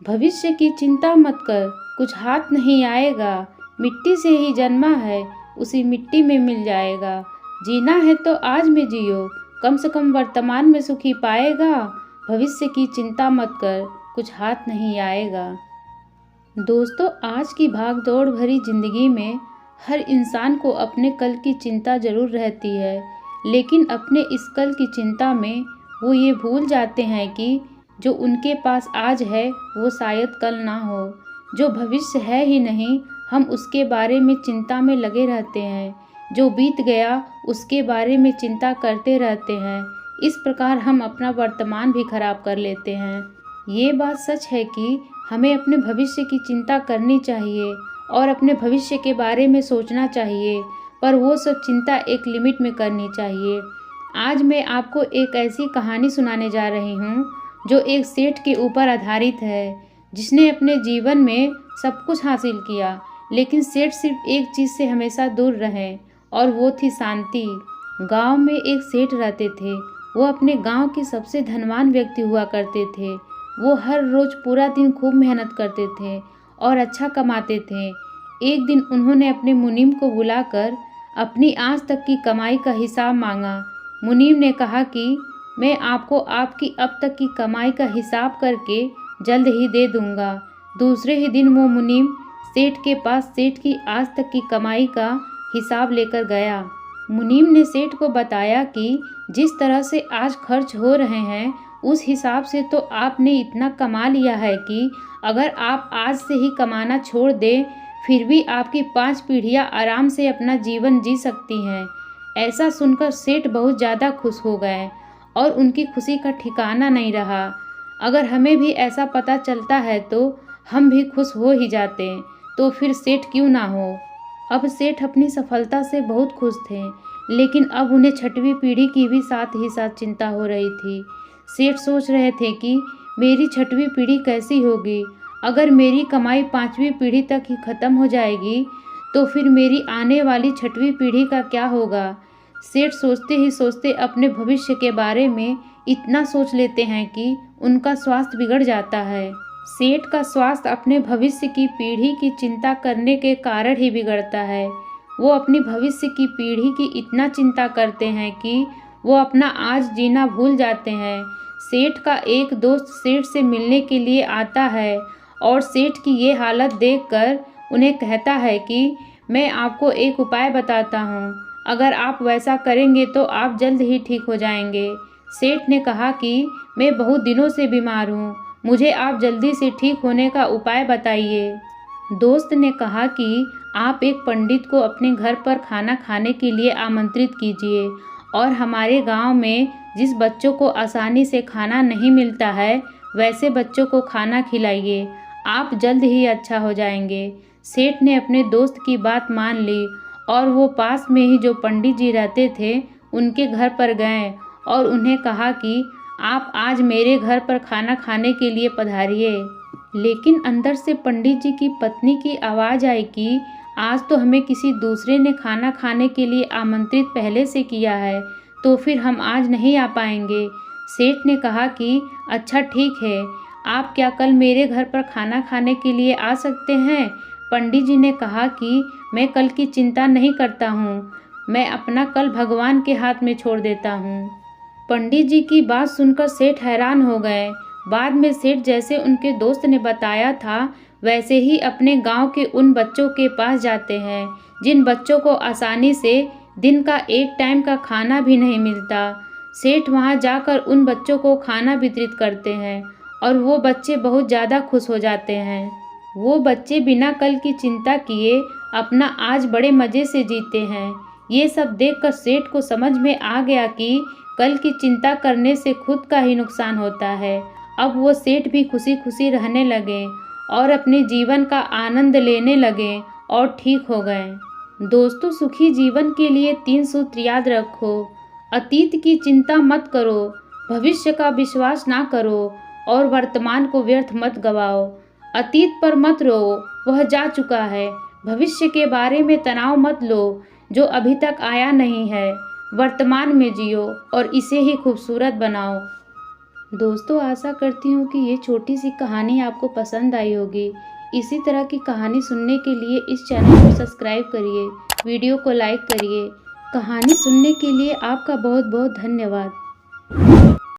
भविष्य की चिंता मत कर, कुछ हाथ नहीं आएगा। मिट्टी से ही जन्मा है, उसी मिट्टी में मिल जाएगा। जीना है तो आज में जियो, कम से कम वर्तमान में सुखी पाएगा। भविष्य की चिंता मत कर, कुछ हाथ नहीं आएगा। दोस्तों, आज की भाग दौड़ भरी जिंदगी में हर इंसान को अपने कल की चिंता जरूर रहती है, लेकिन अपने इस कल की चिंता में वो ये भूल जाते हैं कि जो उनके पास आज है वो शायद कल ना हो। जो भविष्य है ही नहीं, हम उसके बारे में चिंता में लगे रहते हैं। जो बीत गया उसके बारे में चिंता करते रहते हैं। इस प्रकार हम अपना वर्तमान भी खराब कर लेते हैं। ये बात सच है कि हमें अपने भविष्य की चिंता करनी चाहिए और अपने भविष्य के बारे में सोचना चाहिए, पर वो सब चिंता एक लिमिट में करनी चाहिए। आज मैं आपको एक ऐसी कहानी सुनाने जा रही हूँ जो एक सेठ के ऊपर आधारित है, जिसने अपने जीवन में सब कुछ हासिल किया, लेकिन सेठ सिर्फ एक चीज़ से हमेशा दूर रहे और वो थी शांति। गांव में एक सेठ रहते थे। वो अपने गांव के सबसे धनवान व्यक्ति हुआ करते थे। वो हर रोज़ पूरा दिन खूब मेहनत करते थे और अच्छा कमाते थे। एक दिन उन्होंने अपने मुनीम को बुलाकर अपनी आज तक की कमाई का हिसाब मांगा। मुनीम ने कहा कि मैं आपको आपकी अब तक की कमाई का हिसाब करके जल्द ही दे दूंगा। दूसरे ही दिन वो मुनीम सेठ के पास सेठ की आज तक की कमाई का हिसाब लेकर गया। मुनीम ने सेठ को बताया कि जिस तरह से आज खर्च हो रहे हैं, उस हिसाब से तो आपने इतना कमा लिया है कि अगर आप आज से ही कमाना छोड़ दें, फिर भी आपकी 5 पीढ़ियां आराम से अपना जीवन जी सकती हैं। ऐसा सुनकर सेठ बहुत ज़्यादा खुश हो गए और उनकी खुशी का ठिकाना नहीं रहा। अगर हमें भी ऐसा पता चलता है तो हम भी खुश हो ही जाते, तो फिर सेठ क्यों ना हो। अब सेठ अपनी सफलता से बहुत खुश थे, लेकिन अब उन्हें 6वीं पीढ़ी की भी साथ ही साथ चिंता हो रही थी। सेठ सोच रहे थे कि मेरी 6वीं पीढ़ी कैसी होगी। अगर मेरी कमाई 5वीं पीढ़ी तक ही ख़त्म हो जाएगी तो फिर मेरी आने वाली 6वीं पीढ़ी का क्या होगा। सेठ सोचते ही सोचते अपने भविष्य के बारे में इतना सोच लेते हैं कि उनका स्वास्थ्य बिगड़ जाता है। सेठ का स्वास्थ्य अपने भविष्य की पीढ़ी की चिंता करने के कारण ही बिगड़ता है। वो अपनी भविष्य की पीढ़ी की इतना चिंता करते हैं कि वो अपना आज जीना भूल जाते हैं। सेठ का एक दोस्त सेठ से मिलने के लिए आता है और सेठ की ये हालत देखकर उन्हें कहता है कि मैं आपको एक उपाय बताता हूँ, अगर आप वैसा करेंगे तो आप जल्द ही ठीक हो जाएंगे। सेठ ने कहा कि मैं बहुत दिनों से बीमार हूँ, मुझे आप जल्दी से ठीक होने का उपाय बताइए। दोस्त ने कहा कि आप एक पंडित को अपने घर पर खाना खाने के लिए आमंत्रित कीजिए और हमारे गांव में जिस बच्चों को आसानी से खाना नहीं मिलता है, वैसे बच्चों को खाना खिलाइए, आप जल्द ही अच्छा हो जाएंगे। सेठ ने अपने दोस्त की बात मान ली और वो पास में ही जो पंडित जी रहते थे उनके घर पर गए और उन्हें कहा कि आप आज मेरे घर पर खाना खाने के लिए पधारिए। लेकिन अंदर से पंडित जी की पत्नी की आवाज़ आई कि आज तो हमें किसी दूसरे ने खाना खाने के लिए आमंत्रित पहले से किया है, तो फिर हम आज नहीं आ पाएंगे। सेठ ने कहा कि अच्छा ठीक है, आप क्या कल मेरे घर पर खाना खाने के लिए आ सकते हैं। पंडित जी ने कहा कि मैं कल की चिंता नहीं करता हूँ, मैं अपना कल भगवान के हाथ में छोड़ देता हूँ। पंडित जी की बात सुनकर सेठ हैरान हो गए। बाद में सेठ जैसे उनके दोस्त ने बताया था वैसे ही अपने गांव के उन बच्चों के पास जाते हैं जिन बच्चों को आसानी से दिन का एक टाइम का खाना भी नहीं मिलता। सेठ वहां जाकर उन बच्चों को खाना वितरित करते हैं और वो बच्चे बहुत ज़्यादा खुश हो जाते हैं। वो बच्चे बिना कल की चिंता किए अपना आज बड़े मज़े से जीते हैं। ये सब देखकर सेठ को समझ में आ गया कि कल की चिंता करने से खुद का ही नुकसान होता है। अब वो सेठ भी खुशी खुशी रहने लगे और अपने जीवन का आनंद लेने लगे और ठीक हो गए। दोस्तों, सुखी जीवन के लिए 3 सूत्र याद रखो। अतीत की चिंता मत करो, भविष्य का विश्वास ना करो और वर्तमान को व्यर्थ मत गवाओ। अतीत पर मत रो, वह जा चुका है। भविष्य के बारे में तनाव मत लो, जो अभी तक आया नहीं है। वर्तमान में जियो और इसे ही खूबसूरत बनाओ। दोस्तों, आशा करती हूँ कि ये छोटी सी कहानी आपको पसंद आई होगी। इसी तरह की कहानी सुनने के लिए इस चैनल को सब्सक्राइब करिए, वीडियो को लाइक करिए। कहानी सुनने के लिए आपका बहुत बहुत धन्यवाद।